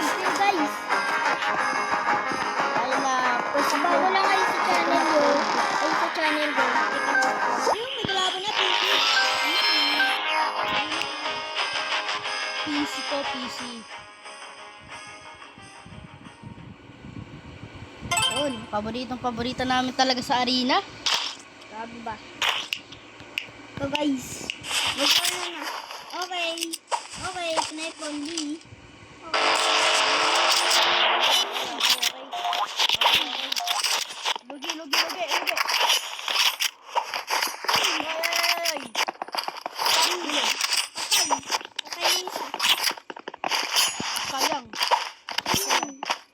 subscribe kayo guys. Dahil na first Bago lang kayo sa channel ko. Ayun, may kalaban na PC. PC to PC. Yun, paborito namin talaga sa arena. Grabe ba? So guys, mag-call na. Okay. Okay, snipe on me. Lugi. Ay! Okay yung isa. Sayang.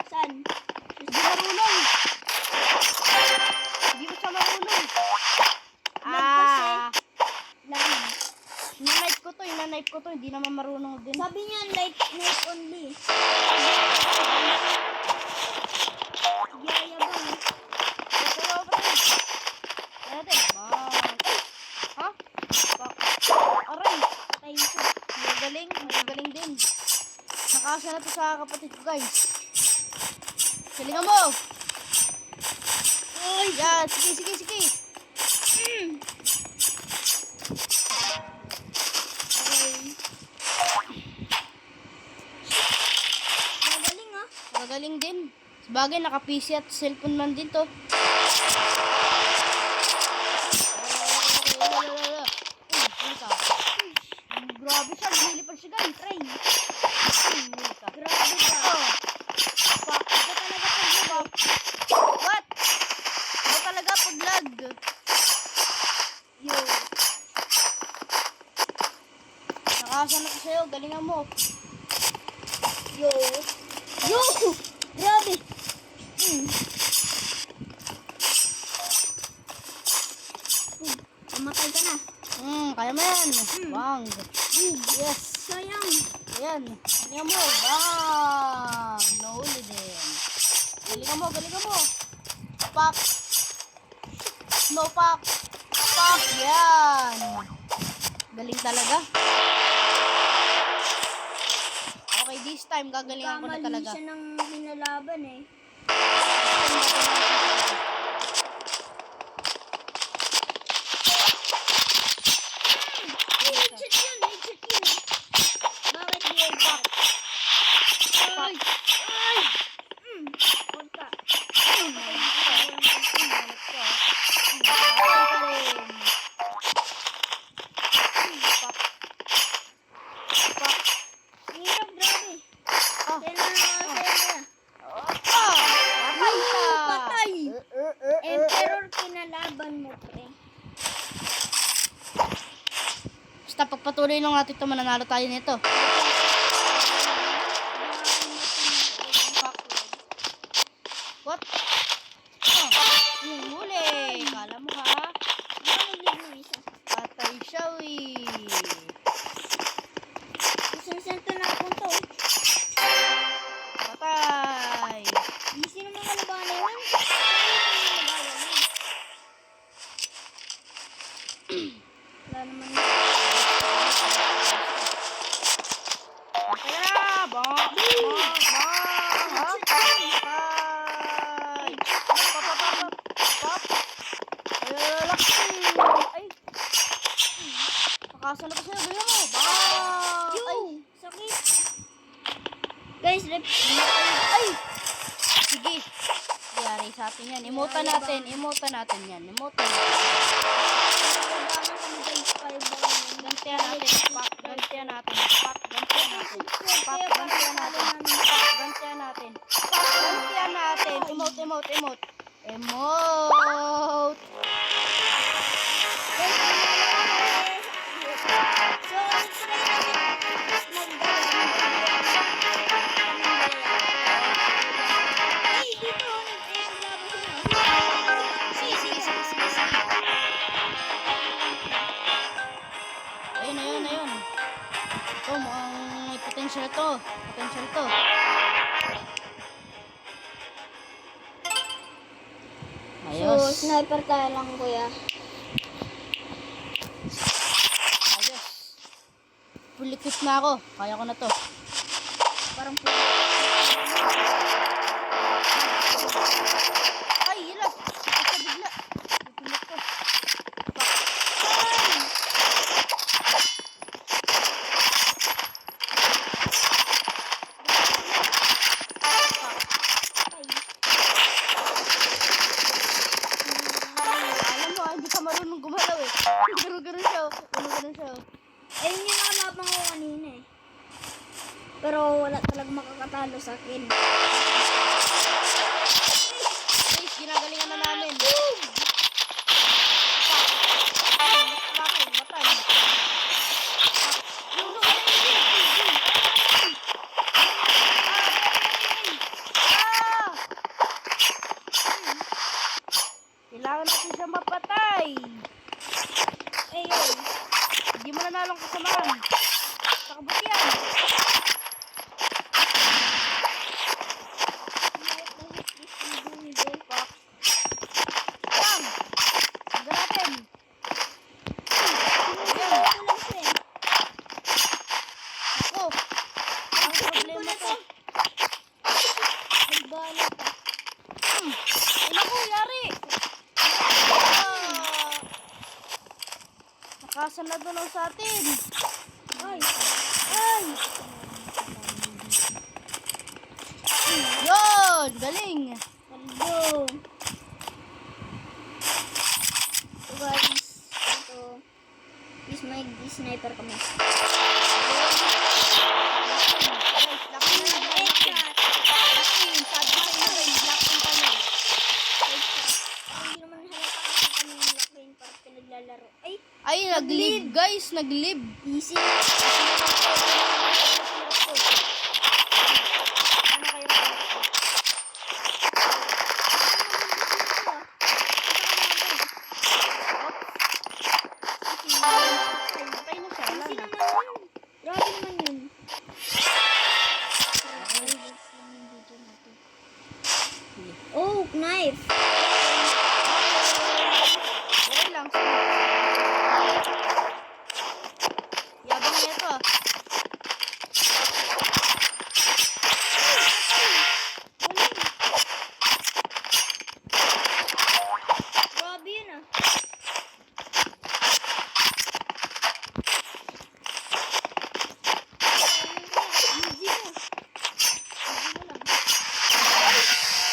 Saan? Hindi marunong. Hindi mo siya marunong. Nanay ko to, hindi naman marunong din. Sabi niya, knife only. Yayabang. Ha? Aray! Patay siya. Magaling din. Nakasya na to sa kapatid ko, guys. Silingan mo! Oy! Yan, sige. Magaling ah. Magaling din. Sabagay, naka-PC at cellphone man din to. Grabe siya, lumilipad siya guys. Try. Grabe ka. Ito talaga pag What? Ito talaga pag-lag. yo. Nakasya na ko sa'yo, galingan mo. Yo. Grabe. Mamatay ka na. Kaya mo yan. Bang. Yes. Sayang. Ayan. Galingan mo. Bang. Nahuli din. Galingan mo. Pak. No pak. Pak. Yan. Galing talaga. Okay, this time gagalingan ko na talaga. Kamali siya ng minalaban eh. Headshot yun. Bakit yun? Ay! Huwag ka. Hirap, grabe. Patay! Emperor kinalaban mo, pre. Basta pagpatuloy lang natin ito, mananalo tayo nito. What? Huli. Kala mo ha? Patay siya, Isang to na punto. Patay. Easy naman kalabanan yun. Wala naman yun. Kaya na. Bang. Patay. Pop. Ay. Pakasa na ko sa'yo. Gaya mo. Bang. Ay, sakit. Guys, Ay! Sige. Yari sa atin yan. Emote natin yan. Emote natin. Gantihan natin. Pak. Gantihan natin. Emote. Ayun. Ito, mukhang may potential to. Ayos. So, sniper tayo lang, kuya. Ayos. Full equip na ako. Kaya ko na to. Parang Ay, yun lang. Ito bigla. Tutulog ko. Alam mo, hindi ka marunong gumalaw eh. Garo-garo siya. Garo-garo siya. Ayun yung nakalaban ko kanina eh. Pero wala talaga makakatalo sa akin. Guys, ginagalingan na namin. Bakit? Batay. Lulo, kailangan natin siya mapatay. Ayun. Hindi mo nanalong kasamahan. Takabot yan. Bang! Huwag natin. Ako. Ang problema to. Nagbanat pa. Ay, naku, yari. Ah. Nakasanado sa atin. Ay. Ay! Yun! Galing! Hello. So guys, ito is may sniper kami. Guys, laki na lang. Headshot. Laki. Sabi ko sa inyo guys, laki pa niya. Headshot. Hindi naman halata kasi kami yung lockdown para pinaglalaro. Ay, Ay, nag-live guys, nag-live. easy. Ano kayo? Patay na siya. Wala Easy na. naman yun. Grabe naman yun. Oh, knife. Okay lang. Yabang niya ito ah. Grabe yun ah. Easy mo. Easy mo lang.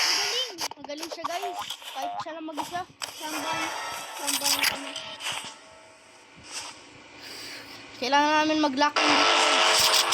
Magaling. Magaling siya guys. Kahit siya lang mag-isa. Sambahan kami. Kailangan namin mag-locking dito guys.